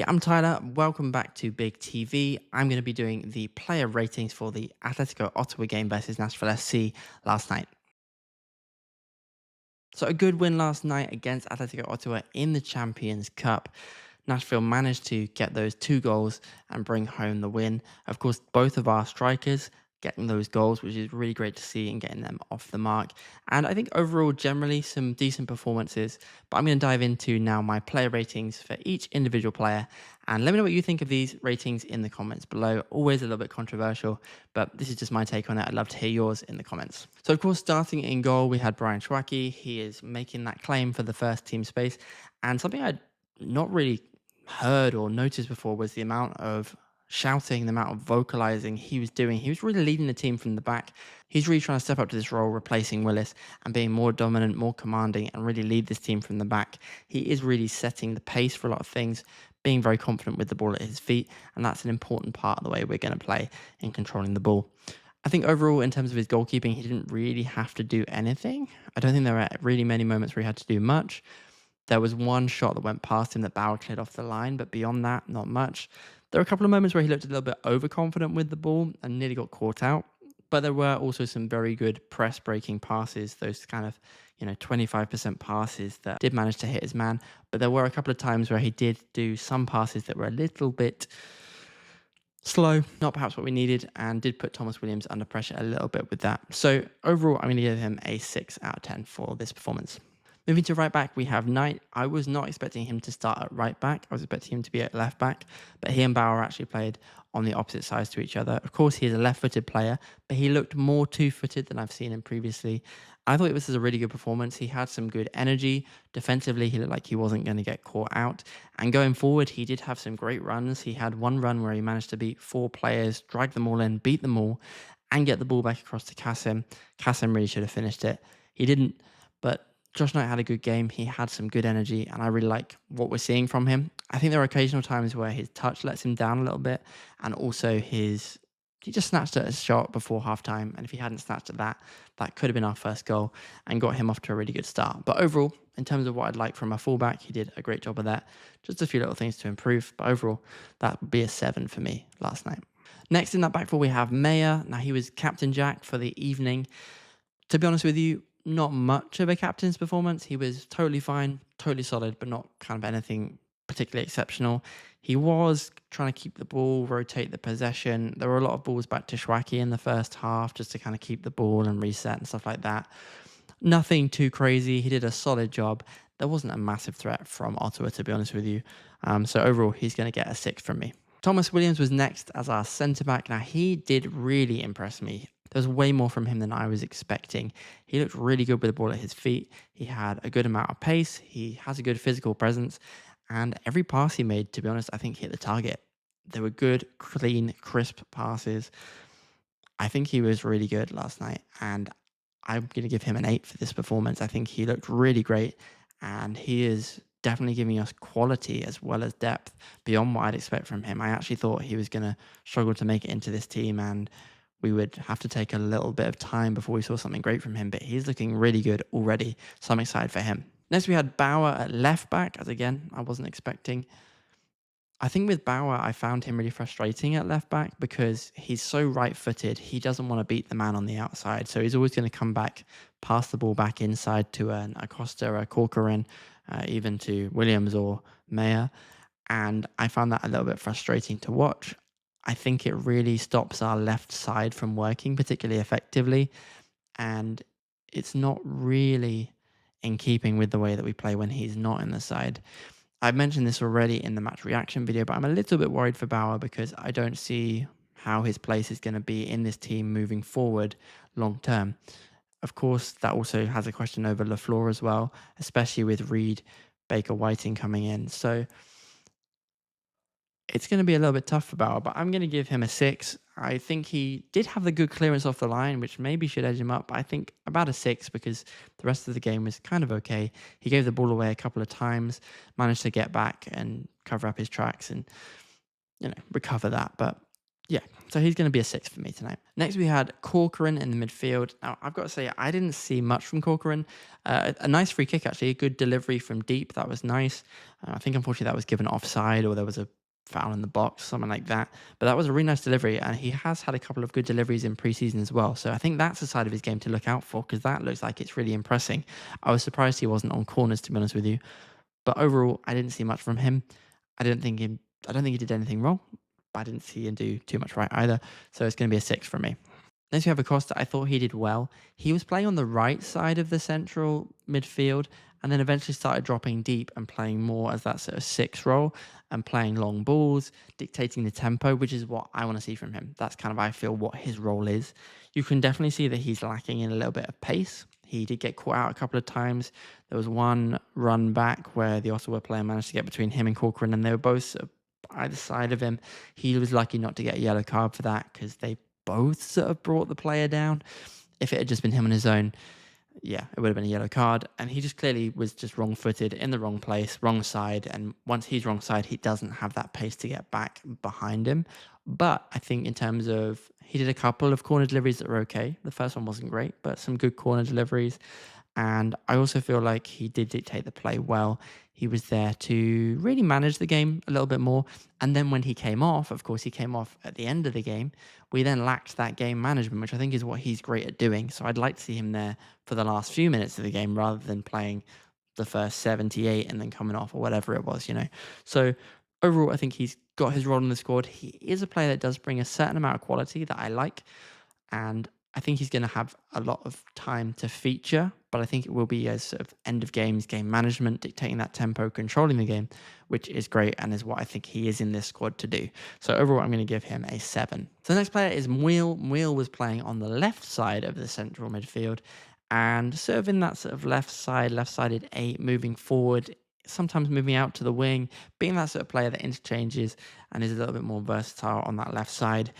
Yeah, I'm Tyler. Welcome back to Big TV. I'm going to be doing the player ratings for the Atletico Ottawa game versus Nashville SC last night. So a good win last night against Atletico Ottawa in the Champions Cup. Nashville managed to get those 2 goals and bring home the win. Of course, both of our strikers getting those goals, which is really great to see and getting them off the mark. And I think overall, generally, some decent performances. But I'm going to dive into now my player ratings for each individual player. And let me know what you think of these ratings in the comments below. Always a little bit controversial, but this is just my take on it. I'd love to hear yours in the comments. So, of course, starting in goal, we had Brian Schwacke. He is making that claim for the first team space. And something I'd not really heard or noticed before was the amount of shouting, the amount of vocalizing he was doing. He was really leading the team from the back. He's really trying to step up to this role, replacing Willis and being more dominant, more commanding, and really lead this team from the back. He is really setting the pace for a lot of things, being very confident with the ball at his feet, and that's an important part of the way we're going to play in controlling the ball. I think overall, in terms of his goalkeeping, he didn't really have to do anything. I don't think there were really many moments where he had to do much. There was one shot that went past him that Bauer cleared off the line, but beyond that, not much. There were a couple of moments where he looked a little bit overconfident with the ball and nearly got caught out. But there were also some very good press breaking passes, those kind of, 25% passes that did manage to hit his man. But there were a couple of times where he did do some passes that were a little bit slow, not perhaps what we needed, and did put Thomas Williams under pressure a little bit with that. So overall, I'm going to give him a 6 out of 10 for this performance. Moving to right back, we have Knight. I was not expecting him to start at right back. I was expecting him to be at left back, but he and Bauer actually played on the opposite sides to each other. Of course, he is a left-footed player, but he looked more two-footed than I've seen him previously. I thought it was a really good performance. He had some good energy. Defensively, he looked like he wasn't going to get caught out. And going forward, he did have some great runs. He had one run where he managed to beat 4 players, drag them all in, beat them all, and get the ball back across to Kasim. Kasim really should have finished it. He didn't, but Josh Knight had a good game. He had some good energy, and I really like what we're seeing from him. I think there are occasional times where his touch lets him down a little bit, and also he just snatched at a shot before halftime, and if he hadn't snatched at that, that could have been our first goal and got him off to a really good start. But overall, in terms of what I'd like from a fullback, he did a great job of that. Just a few little things to improve, but overall, that would be a 7 for me last night. Next in that back four, we have Mayer. Now, he was Captain Jack for the evening. To be honest with you, not much of a captain's performance. He was totally fine, totally solid, but not kind of anything particularly exceptional. He was trying to keep the ball, rotate the possession. There were a lot of balls back to Schwacke in the first half just to kind of keep the ball and reset and stuff like that. Nothing too crazy. He did a solid job. There wasn't a massive threat from Ottawa, to be honest with you. So overall, he's going to get a 6 from me. Thomas Williams was next as our centre-back. Now, he did really impress me. There's way more from him than I was expecting. He looked really good with the ball at his feet. He had a good amount of pace. He has a good physical presence. And every pass he made, to be honest, I think hit the target. They were good, clean, crisp passes. I think he was really good last night. And I'm going to give him an 8 for this performance. I think he looked really great. And he is definitely giving us quality as well as depth beyond what I'd expect from him. I actually thought he was going to struggle to make it into this team, and we would have to take a little bit of time before we saw something great from him, but he's looking really good already, so I'm excited for him. Next, we had Bauer at left back, as again, I wasn't expecting. I think with Bauer, I found him really frustrating at left back because he's so right-footed. He doesn't want to beat the man on the outside, so he's always going to come back, pass the ball back inside to an Acosta, a Corcoran, even to Williams or Mayer, and I found that a little bit frustrating to watch. I think it really stops our left side from working particularly effectively, and it's not really in keeping with the way that we play when he's not in the side. I've mentioned this already in the match reaction video, but I'm a little bit worried for Bauer because I don't see how his place is going to be in this team moving forward long term. Of course, that also has a question over Lafleur as well, especially with Reed, Baker, Whiting coming in. So it's going to be a little bit tough for Bauer, but I'm going to give him a 6. I think he did have the good clearance off the line, which maybe should edge him up. I think about a 6 because the rest of the game was kind of okay. He gave the ball away a couple of times, managed to get back and cover up his tracks and, recover that. But Yeah, so he's going to be a 6 for me tonight. Next, we had Corcoran in the midfield. Now, I've got to say, I didn't see much from Corcoran. A nice free kick, actually. A good delivery from deep. That was nice. I think, unfortunately, that was given offside or there was a foul in the box, something like that. But that was a really nice delivery, and he has had a couple of good deliveries in preseason as well. So I think that's a side of his game to look out for because that looks like it's really impressing. I was surprised he wasn't on corners, to be honest with you. But overall, I didn't see much from him. I didn't think him. I don't think he did anything wrong, but I didn't see him do too much right either. So it's going to be a 6 from me. Next, we have Acosta. I thought he did well. He was playing on the right side of the central midfield and then eventually started dropping deep and playing more as that sort of 6 role and playing long balls, dictating the tempo, which is what I want to see from him. That's kind of, I feel, what his role is. You can definitely see that he's lacking in a little bit of pace. He did get caught out a couple of times. There was one run back where the Ottawa player managed to get between him and Corcoran, and they were both sort of either side of him. He was lucky not to get a yellow card for that because they both sort of brought the player down. If it had just been him on his own, yeah, it would have been a yellow card. And he just clearly was just wrong-footed in the wrong place, wrong side. And once he's wrong side, he doesn't have that pace to get back behind him. But I think in terms of, he did a couple of corner deliveries that were okay. The first one wasn't great, but some good corner deliveries. And I also feel like he did dictate the play well. He was there to really manage the game a little bit more. And then when he came off, of course, he came off at the end of the game. We then lacked that game management, which I think is what he's great at doing. So I'd like to see him there for the last few minutes of the game rather than playing the first 78 and then coming off or whatever it was, you know. So overall, I think he's got his role in the squad. He is a player that does bring a certain amount of quality that I like. And I think he's going to have a lot of time to feature, but I think it will be as sort of end of games, game management, dictating that tempo, controlling the game, which is great and is what I think he is in this squad to do. So overall, I'm going to give him a 7. So the next player is Muil. Muil was playing on the left side of the central midfield and sort of in that sort of left side, left-sided 8, moving forward, sometimes moving out to the wing, being that sort of player that interchanges and is a little bit more versatile on that left side.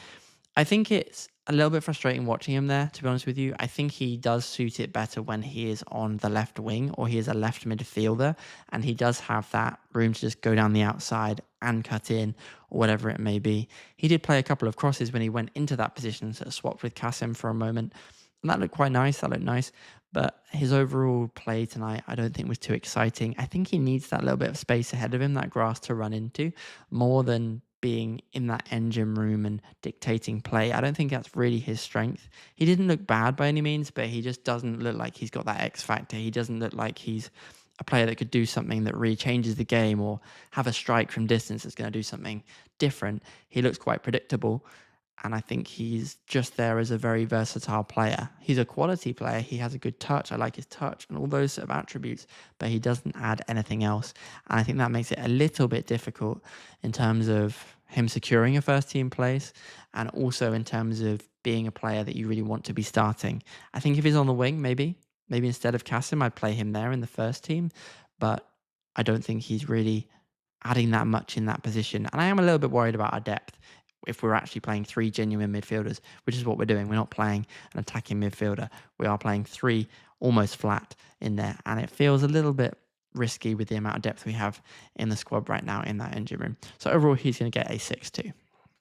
I think it's a little bit frustrating watching him there, to be honest with you. I think he does suit it better when he is on the left wing or he is a left midfielder and he does have that room to just go down the outside and cut in or whatever it may be. He did play a couple of crosses when he went into that position, sort of swapped with Kasim for a moment. And that looked quite nice. That looked nice. But his overall play tonight, I don't think was too exciting. I think he needs that little bit of space ahead of him, that grass to run into, more than being in that engine room and dictating play. I don't think that's really his strength. He didn't look bad by any means, but he just doesn't look like he's got that X factor. He doesn't look like he's a player that could do something that really changes the game or have a strike from distance that's going to do something different. He looks quite predictable. And I think he's just there as a very versatile player. He's a quality player. He has a good touch. I like his touch and all those sort of attributes, but he doesn't add anything else. And I think that makes it a little bit difficult in terms of him securing a first team place and also in terms of being a player that you really want to be starting. I think if he's on the wing, maybe instead of Kasim, I'd play him there in the first team, but I don't think he's really adding that much in that position. And I am a little bit worried about our depth if we're actually playing 3 genuine midfielders, which is what we're doing. We're not playing an attacking midfielder. We are playing 3 almost flat in there. And it feels a little bit risky with the amount of depth we have in the squad right now in that engine room. So overall, he's going to get a 6-2.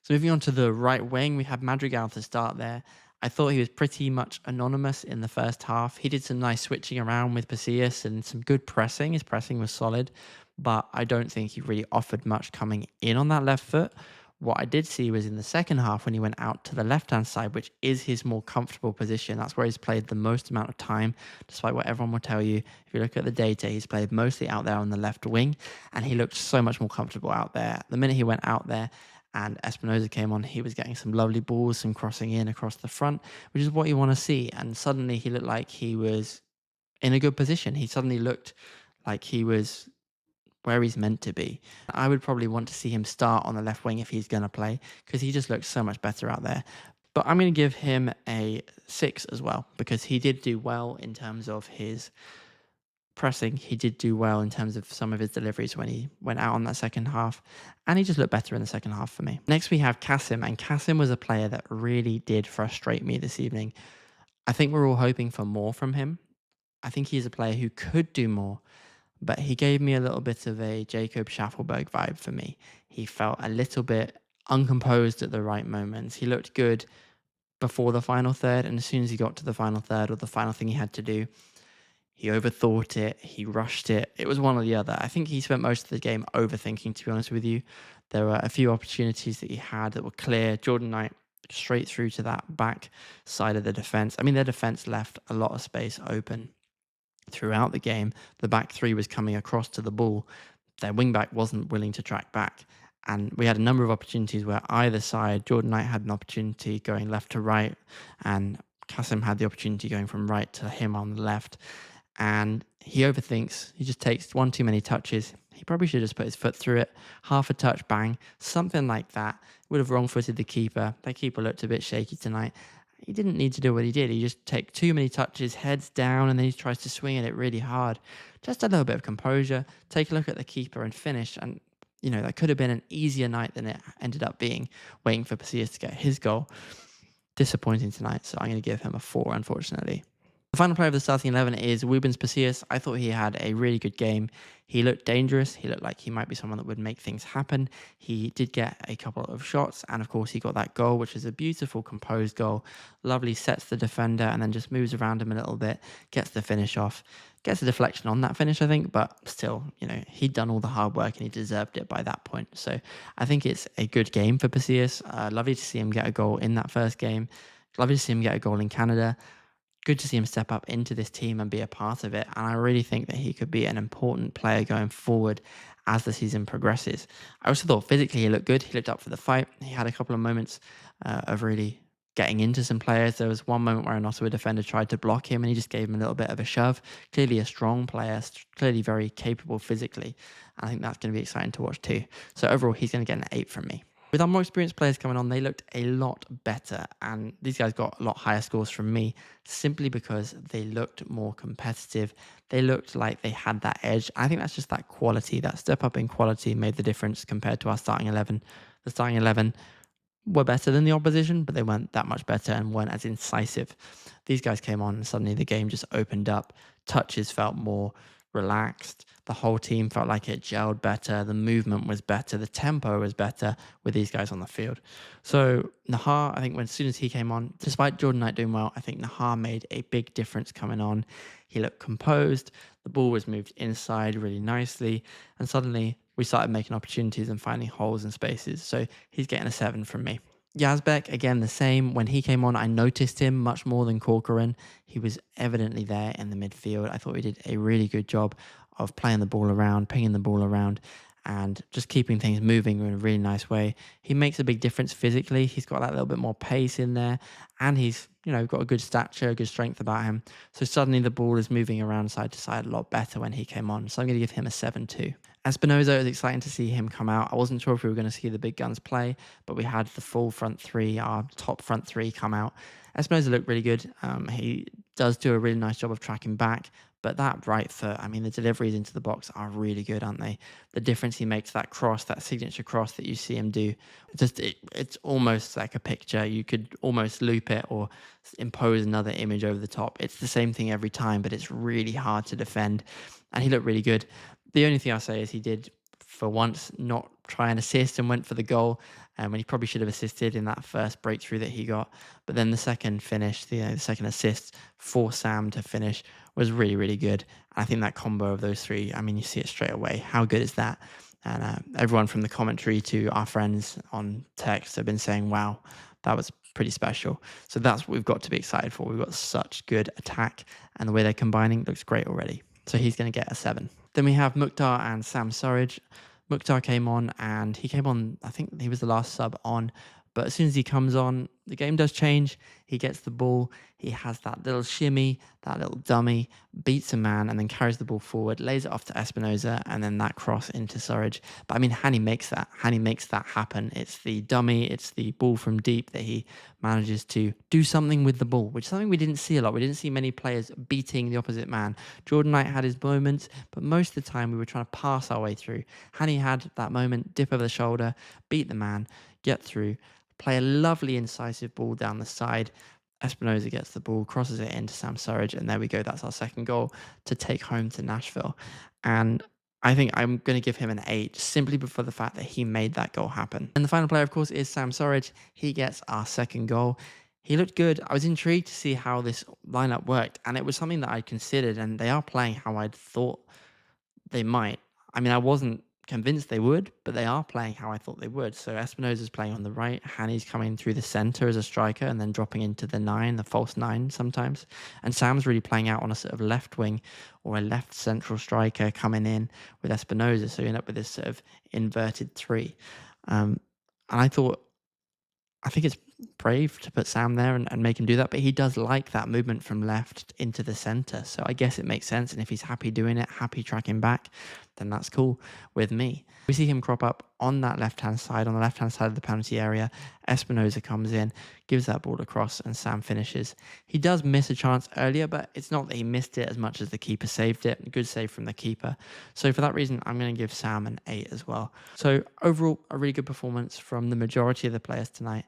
So moving on to the right wing, we have Madrigal to start there. I thought he was pretty much anonymous in the first half. He did some nice switching around with Pasillas and some good pressing. His pressing was solid, but I don't think he really offered much coming in on that left foot. What I did see was in the second half when he went out to the left-hand side, which is his more comfortable position. That's where he's played the most amount of time, despite what everyone will tell you. If you look at the data, he's played mostly out there on the left wing, and he looked so much more comfortable out there. The minute he went out there and Espinosa came on, he was getting some lovely balls, some crossing in across the front, which is what you want to see. And suddenly he looked like he was in a good position. He suddenly looked like he was where he's meant to be. I would probably want to see him start on the left wing if he's going to play because he just looks so much better out there. But I'm going to give him a 6 as well because he did do well in terms of his pressing. He did do well in terms of some of his deliveries when he went out on that second half, and he just looked better in the second half for me. Next we have Kasim, and Kasim was a player that really did frustrate me this evening. I think we're all hoping for more from him. I think he's a player who could do more, but he gave me a little bit of a Jacob Schaffelberg vibe for me. He felt a little bit uncomposed at the right moments. He looked good before the final third, and as soon as he got to the final third or the final thing he had to do, he overthought it, he rushed it. It was one or the other. I think he spent most of the game overthinking, to be honest with you. There were a few opportunities that he had that were clear. Jordan Knight straight through to that back side of the defense. I mean, their defense left a lot of space open throughout the game. The back three was coming across to the ball. Their wingback wasn't willing to track back. And we had a number of opportunities where either side, Jordan Knight had an opportunity going left to right, and Kasim had the opportunity going from right to him on the left. And he overthinks. He just takes one too many touches. He probably should have just put his foot through it. Half a touch, bang, something like that. Would have wrong-footed the keeper. That keeper looked a bit shaky tonight. He didn't need to do what he did. He just take too many touches, heads down, and then he tries to swing at it really hard. Just a little bit of composure. Take a look at the keeper and finish. And, that could have been an easier night than it ended up being, waiting for Pasillas to get his goal. Disappointing tonight, so I'm going to give him a 4, unfortunately. The final player of the starting 11 is Rubens Pasillas. I thought he had a really good game. He looked dangerous. He looked like he might be someone that would make things happen. He did get a couple of shots, and of course he got that goal, which is a beautiful, composed goal. Lovely, sets the defender and then just moves around him a little bit, gets the finish off. Gets a deflection on that finish, I think, but still, he'd done all the hard work and he deserved it by that point. So I think it's a good game for Pasillas. Lovely to see him get a goal in that first game. Lovely to see him get a goal in Canada. Good to see him step up into this team and be a part of it. And I really think that he could be an important player going forward as the season progresses. I also thought physically he looked good. He looked up for the fight. He had a couple of moments of really getting into some players. There was one moment where an Ottawa defender tried to block him and he just gave him a little bit of a shove. Clearly a strong player, clearly very capable physically. I think that's going to be exciting to watch too. So overall, he's going to get an 8 from me. With our more experienced players coming on, they looked a lot better, and these guys got a lot higher scores from me simply because they looked more competitive. They looked like they had that edge. I think that's just that quality, that step up in quality made the difference compared to our starting 11. The starting 11 were better than the opposition, but they weren't that much better and weren't as incisive. These guys came on and suddenly the game just opened up. Touches felt more relaxed. The whole team felt like it gelled better. The movement was better. The tempo was better with these guys on the field. So Nahar, I think as soon as he came on, despite Jordan Knight doing well, I think Nahar made a big difference coming on. He looked composed. The ball was moved inside really nicely. And suddenly we started making opportunities and finding holes and spaces. So he's getting a 7 from me. Yazbek, again, the same. When he came on, I noticed him much more than Corcoran. He was evidently there in the midfield. I thought he did a really good job of playing the ball around, pinging the ball around, and just keeping things moving in a really nice way. He makes a big difference physically. He's got that little bit more pace in there, and he's got a good stature, good strength about him. So suddenly the ball is moving around side to side a lot better when he came on. So I'm going to give him a 7 too. Espinoza, it was exciting to see him come out. I wasn't sure if we were going to see the big guns play, but we had the full front three, our top front three, come out. Espinoza looked really good. He does do a really nice job of tracking back, but that right foot, the deliveries into the box are really good, aren't they? The difference he makes, that cross, that signature cross that you see him do, it's almost like a picture. You could almost loop it or impose another image over the top. It's the same thing every time, but it's really hard to defend. And he looked really good. The only thing I'll say is he did, for once, not try and assist and went for the goal when he probably should have assisted in that first breakthrough that he got. But then the second finish, the second assist for Sam to finish was really, really good. And I think that combo of those three, you see it straight away. How good is that? And everyone from the commentary to our friends on text have been saying, wow, that was pretty special. So that's what we've got to be excited for. We've got such good attack, and the way they're combining looks great already. So he's going to get a 7. Then we have Mukhtar and Sam Surridge. Mukhtar came on, and he came on, I think he was the last sub on, but as soon as he comes on, the game does change. He gets the ball, he has that little shimmy, that little dummy, beats a man, and then carries the ball forward, lays it off to Espinoza, and then that cross into Surridge. But Hani makes that. Hani makes that happen. It's the dummy, it's the ball from deep that he manages to do something with the ball, which is something we didn't see a lot. We didn't see many players beating the opposite man. Jordan Knight had his moments, but most of the time we were trying to pass our way through. Hani had that moment, dip over the shoulder, beat the man, get through, play a lovely incisive ball down the side. Espinoza gets the ball, crosses it into Sam Surridge, and there we go. That's our second goal to take home to Nashville. And I think I'm going to give him an 8 simply for the fact that he made that goal happen. And the final player, of course, is Sam Surridge. He gets our second goal. He looked good. I was intrigued to see how this lineup worked, and it was something that I considered, and they are playing how I'd thought they might. I mean, I wasn't convinced they would, but they are playing how I thought they would. So Espinosa's playing on the right, Hanny's coming through the center as a striker and then dropping into the 9, the false 9 sometimes. And Sam's really playing out on a sort of left wing or a left central striker coming in with Espinosa. So you end up with this sort of inverted 3. And I think it's brave to put Sam there and make him do that, but he does like that movement from left into the center. So I guess it makes sense. And if he's happy doing it, happy tracking back, then that's cool with me. We see him crop up on that left-hand side, on the left-hand side of the penalty area. Espinosa comes in, gives that ball across, and Sam finishes. He does miss a chance earlier, but it's not that he missed it as much as the keeper saved it. Good save from the keeper. So for that reason, I'm going to give Sam an 8 as well. So overall, a really good performance from the majority of the players tonight,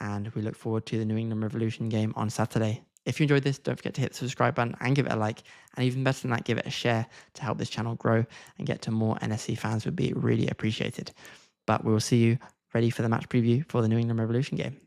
and we look forward to the New England Revolution game on Saturday. If you enjoyed this, don't forget to hit the subscribe button and give it a like. And even better than that, give it a share to help this channel grow and get to more NSC fans would be really appreciated. But we will see you ready for the match preview for the New England Revolution game.